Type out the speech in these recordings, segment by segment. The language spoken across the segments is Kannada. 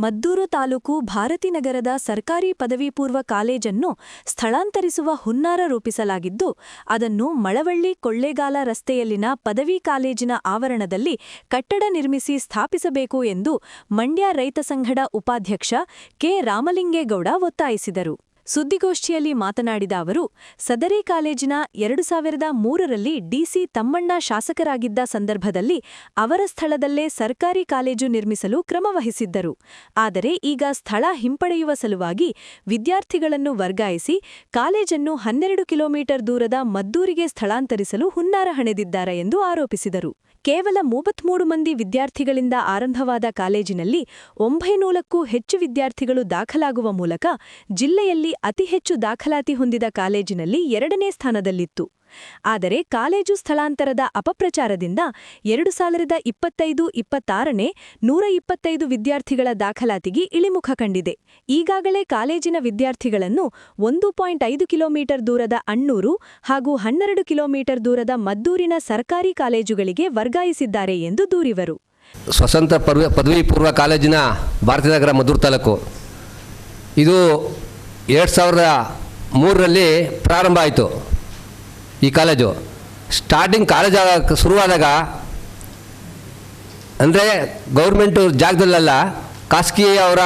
ಮದ್ದೂರು ತಾಲೂಕು ಭಾರತೀನಗರದ ಸರ್ಕಾರಿ ಪದವಿ ಪೂರ್ವ ಕಾಲೇಜನ್ನು ಸ್ಥಳಾಂತರಿಸುವ ಹುನ್ನಾರ ರೂಪಿಸಲಾಗಿದ್ದು, ಅದನ್ನು ಮಳವಳ್ಳಿ ಕೊಳ್ಳೇಗಾಲ ರಸ್ತೆಯಲ್ಲಿನ ಪದವಿ ಕಾಲೇಜಿನ ಆವರಣದಲ್ಲಿ ಕಟ್ಟಡ ನಿರ್ಮಿಸಿ ಸ್ಥಾಪಿಸಬೇಕು ಎಂದು ಮಂಡ್ಯ ರೈತ ಸಂಘದ ಉಪಾಧ್ಯಕ್ಷ ಕೆ. ರಾಮಲಿಂಗೇಗೌಡ ಒತ್ತಾಯಿಸಿದರು. ಸುದ್ದಿಗೋಷ್ಠಿಯಲ್ಲಿ ಮಾತನಾಡಿದ ಅವರು, ಸದರಿ ಕಾಲೇಜಿನ 2003ರಲ್ಲಿ ಡಿಸಿ ತಮ್ಮಣ್ಣ ಶಾಸಕರಾಗಿದ್ದ ಸಂದರ್ಭದಲ್ಲಿ ಅವರ ಸ್ಥಳದಲ್ಲೇ ಸರ್ಕಾರಿ ಕಾಲೇಜು ನಿರ್ಮಿಸಲು ಕ್ರಮವಹಿಸಿದ್ದರು. ಆದರೆ ಈಗ ಸ್ಥಳ ಹಿಂಪಡೆಯುವ ಸಲುವಾಗಿ ವಿದ್ಯಾರ್ಥಿಗಳನ್ನು ವರ್ಗಾಯಿಸಿ ಕಾಲೇಜನ್ನು 12 ಕಿಲೋಮೀಟರ್ ದೂರದ ಮದ್ದೂರಿಗೆ ಸ್ಥಳಾಂತರಿಸಲು ಹುನ್ನಾರ ಹಣೆದಿದ್ದಾರೆ ಎಂದು ಆರೋಪಿಸಿದರು. ಕೇವಲ 33 ಮಂದಿ ವಿದ್ಯಾರ್ಥಿಗಳಿಂದ ಆರಂಭವಾದ ಕಾಲೇಜಿನಲ್ಲಿ 900ಕ್ಕೂ ಹೆಚ್ಚು ವಿದ್ಯಾರ್ಥಿಗಳು ದಾಖಲಾಗುವ ಮೂಲಕ ಜಿಲ್ಲೆಯಲ್ಲಿ ಅತಿ ಹೆಚ್ಚು ದಾಖಲಾತಿ ಹೊಂದಿದ ಕಾಲೇಜಿನಲ್ಲಿ 2ನೇ ಸ್ಥಾನದಲ್ಲಿತ್ತು. ಆದರೆ ಕಾಲೇಜು ಸ್ಥಳಾಂತರದ ಅಪಪ್ರಚಾರದಿಂದ 2025-26ನೇ 125 ವಿದ್ಯಾರ್ಥಿಗಳ ದಾಖಲಾತಿಗೆ ಇಳಿಮುಖ ಕಂಡಿದೆ. ಈಗಾಗಲೇ ಕಾಲೇಜಿನ ವಿದ್ಯಾರ್ಥಿಗಳನ್ನು 1.5 ಕಿಲೋಮೀಟರ್ ದೂರದ ಅಣ್ಣೂರು ಹಾಗೂ 12 ಕಿಲೋಮೀಟರ್ ದೂರದ ಮದ್ದೂರಿನ ಸರ್ಕಾರಿ ಕಾಲೇಜುಗಳಿಗೆ ವರ್ಗಾಯಿಸಿದ್ದಾರೆ ಎಂದು ದೂರಿದರು. ಸ್ವತಂತ್ರ ಪದವಿ ಪೂರ್ವ ಕಾಲೇಜಿನ ಭಾರತೀನಗರ ಮದ್ದೂರು ತಾಲೂಕು ಇದು 2003ರಲ್ಲಿ ಪ್ರಾರಂಭ ಆಯಿತು. ಈ ಕಾಲೇಜು ಸ್ಟಾರ್ಟಿಂಗ್ ಕಾಲೇಜ್ ಶುರುವಾದಾಗ ಅಂದರೆ ಗೌರ್ಮೆಂಟು ಜಾಗದಲ್ಲೆಲ್ಲ ಖಾಸಗಿ ಅವರ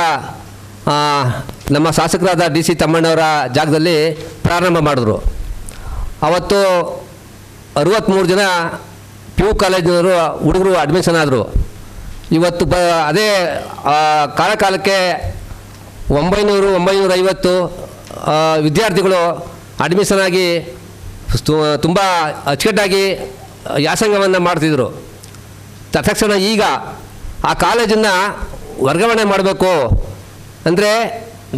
ನಮ್ಮ ಶಾಸಕರಾದ ಡಿ.ಸಿ. ತಮ್ಮಣ್ಣವರ ಜಾಗದಲ್ಲಿ ಪ್ರಾರಂಭ ಮಾಡಿದ್ರು. ಅವತ್ತು 63 ಜನ PU ಕಾಲೇಜಿನವರು ಹುಡುಗರು ಅಡ್ಮಿಷನ್ ಆದರು. ಇವತ್ತು ಅದೇ ಕಾಲಕ್ಕೆ 900-950 ವಿದ್ಯಾರ್ಥಿಗಳು ಅಡ್ಮಿಷನ್ ಆಗಿ ತುಂಬ ಅಚ್ಚುಕಟ್ಟಾಗಿ ವ್ಯಾಸಂಗವನ್ನು ಮಾಡ್ತಿದ್ರು. ತತ್ಕ್ಷಣ ಈಗ ಆ ಕಾಲೇಜನ್ನು ವರ್ಗಾವಣೆ ಮಾಡಬೇಕು ಅಂದರೆ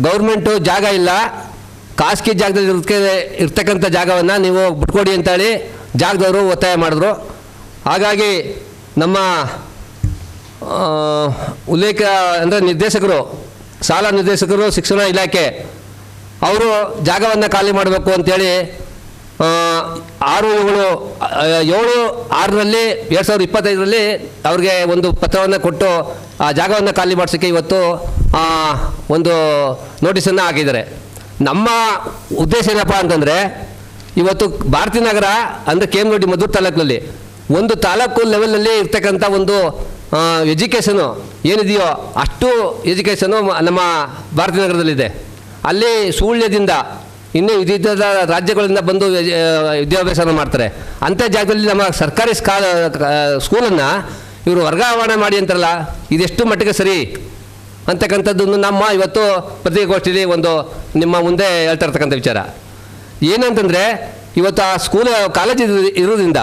ಗೌರ್ಮೆಂಟು ಜಾಗ ಇಲ್ಲ, ಖಾಸಗಿ ಜಾಗದಲ್ಲಿ ಇರ್ತಕ್ಕಂಥ ಜಾಗವನ್ನು ನೀವು ಬಿಟ್ಕೊಡಿ ಅಂತೇಳಿ ಜಾಗದವರು ಒತ್ತಾಯ ಮಾಡಿದ್ರು. ಹಾಗಾಗಿ ನಮ್ಮ ಉಲ್ಲೇಖ ಅಂದರೆ ನಿರ್ದೇಶಕರು, ಶಾಲಾ ನಿರ್ದೇಶಕರು, ಶಿಕ್ಷಣ ಇಲಾಖೆ ಅವರು ಜಾಗವನ್ನು ಖಾಲಿ ಮಾಡಬೇಕು ಅಂಥೇಳಿ 6/6ರಲ್ಲಿ 2025ರಲ್ಲಿ ಅವ್ರಿಗೆ ಒಂದು ಪತ್ರವನ್ನು ಕೊಟ್ಟು ಆ ಜಾಗವನ್ನು ಖಾಲಿ ಮಾಡಿಸೋಕ್ಕೆ ಇವತ್ತು ಒಂದು ನೋಟಿಸನ್ನು ಹಾಕಿದ್ದಾರೆ. ನಮ್ಮ ಉದ್ದೇಶ ಏನಪ್ಪ ಅಂತಂದರೆ, ಇವತ್ತು ಭಾರತೀನಗರ ಅಂದರೆ KM ಮದ್ದೂರು ತಾಲೂಕಿನಲ್ಲಿ ಒಂದು ತಾಲೂಕು ಲೆವೆಲಲ್ಲಿ ಇರ್ತಕ್ಕಂಥ ಒಂದು ಎಜುಕೇಷನು ಏನಿದೆಯೋ ಅಷ್ಟು ಎಜುಕೇಷನು ನಮ್ಮ ಭಾರತೀನಗರದಲ್ಲಿದೆ. ಅಲ್ಲಿ ಸುಳ್ಯದಿಂದ ಇನ್ನೂ ವಿವಿಧ ರಾಜ್ಯಗಳಿಂದ ಬಂದು ವಿದ್ಯಾಭ್ಯಾಸ ಮಾಡ್ತಾರೆ. ಅಂಥ ಜಾಗದಲ್ಲಿ ನಮ್ಮ ಸರ್ಕಾರಿ ಸ್ಕೂಲನ್ನು ಇವರು ವರ್ಗಾವಣೆ ಮಾಡಿ ಅಂತಾರಲ್ಲ, ಇದೆಷ್ಟು ಮಟ್ಟಿಗೆ ಸರಿ ಅಂತಕ್ಕಂಥದ್ದನ್ನು ನಮ್ಮ ಇವತ್ತು ಪತ್ರಿಕಾಗೋಷ್ಠಿಯಲ್ಲಿ ಒಂದು ನಿಮ್ಮ ಮುಂದೆ ಹೇಳ್ತಾ ಇರ್ತಕ್ಕಂಥ ವಿಚಾರ ಏನಂತಂದರೆ, ಇವತ್ತು ಆ ಕಾಲೇಜು ಇರೋದ್ರಿಂದ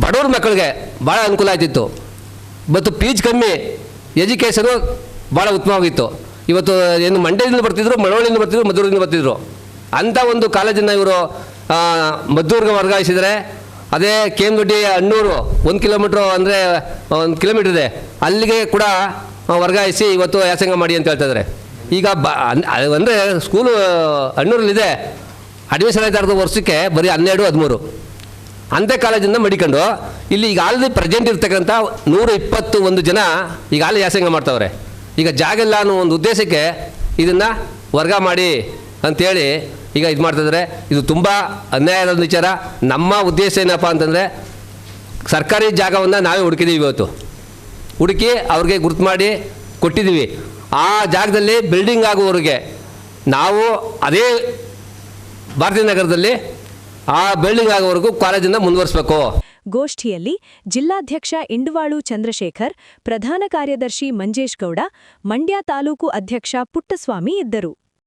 ಬಡವ್ರ ಮಕ್ಕಳಿಗೆ ಭಾಳ ಅನುಕೂಲ ಆಯ್ತಿತ್ತು. ಇವತ್ತು ಫೀಸ್ ಕಮ್ಮಿ, ಎಜುಕೇಷನು ಭಾಳ ಉತ್ತಮವಾಗಿತ್ತು. ಇವತ್ತು ಏನು ಮಂಡ್ಯದಿಂದ ಬರ್ತಿದ್ರು, ಮಳವಳ್ಳಿಯಿಂದ ಬರ್ತಿದ್ರು, ಮದ್ದೂರಿಂದ ಬರ್ತಿದ್ರು. ಅಂಥ ಒಂದು ಕಾಲೇಜನ್ನು ಇವರು ಮದ್ದೂರಿಗೆ ವರ್ಗಾಯಿಸಿದರೆ, ಅದೇ KM ಅಣ್ಣೂರು 1 ಕಿಲೋಮೀಟ್ರು ಅಂದರೆ 1 ಕಿಲೋಮೀಟ್ರ್ ಇದೆ, ಅಲ್ಲಿಗೆ ಕೂಡ ವರ್ಗಾಯಿಸಿ ಇವತ್ತು ವ್ಯಾಸಂಗ ಮಾಡಿ ಅಂತ ಹೇಳ್ತಾಯಿದ್ದಾರೆ. ಈಗ ಅಂದರೆ ಸ್ಕೂಲು ಅಣ್ಣೂರಲ್ಲಿದೆ, ಅಡ್ಮಿಷನ್ ಆಯ್ತಾರ್ದು ವರ್ಷಕ್ಕೆ ಬರೀ 12-13 ಅಂಥ ಕಾಲೇಜಿಂದ ಮಡಿಕೊಂಡು ಇಲ್ಲಿ ಈಗ ಆಲ್ರೆಡಿ ಪ್ರೆಸೆಂಟ್ ಇರ್ತಕ್ಕಂಥ 121 ಜನ ಈಗ ಆಲ್ರೆಡಿ ವ್ಯಾಸಂಗ ಮಾಡ್ತಾವ್ರೆ. ಈಗ ಜಾಗ ಇಲ್ಲ ಅನ್ನೋ ಒಂದು ಉದ್ದೇಶಕ್ಕೆ ಇದನ್ನು ವರ್ಗ ಮಾಡಿ ಅಂಥೇಳಿ ಈಗ ಇದು ಮಾಡ್ತಿದ್ದಾರೆ. ಇದು ತುಂಬ ಅನ್ಯಾಯದ ವಿಚಾರ. ನಮ್ಮ ಉದ್ದೇಶ ಏನಪ್ಪ ಅಂತಂದರೆ, ಸರ್ಕಾರಿ ಜಾಗವನ್ನು ನಾವೇ ಹುಡುಕಿದ್ದೀವಿ, ಇವತ್ತು ಹುಡುಕಿ ಅವ್ರಿಗೆ ಗುರುತು ಮಾಡಿ ಕೊಟ್ಟಿದ್ದೀವಿ. ಆ ಜಾಗದಲ್ಲಿ ಬಿಲ್ಡಿಂಗ್ ಆಗುವವರೆಗೆ ನಾವು ಅದೇ ಭಾರತೀನಗರದಲ್ಲಿ ಆ ಬಿಲ್ಡಿಂಗ್ ಆಗುವವರೆಗೂ ಕಾಲೇಜನ್ನು ಮುಂದುವರಿಸಬೇಕು. ಗೋಷ್ಠಿಯಲ್ಲಿ ಜಿಲ್ಲಾಧ್ಯಕ್ಷ ಇಂಡುವಾಳು ಚಂದ್ರಶೇಖರ್, ಪ್ರಧಾನ ಕಾರ್ಯದರ್ಶಿ ಮಂಜೇಶ್ ಗೌಡ, ಮಂಡ್ಯ ತಾಲೂಕು ಅಧ್ಯಕ್ಷ ಪುಟ್ಟಸ್ವಾಮಿ ಇದ್ದರು.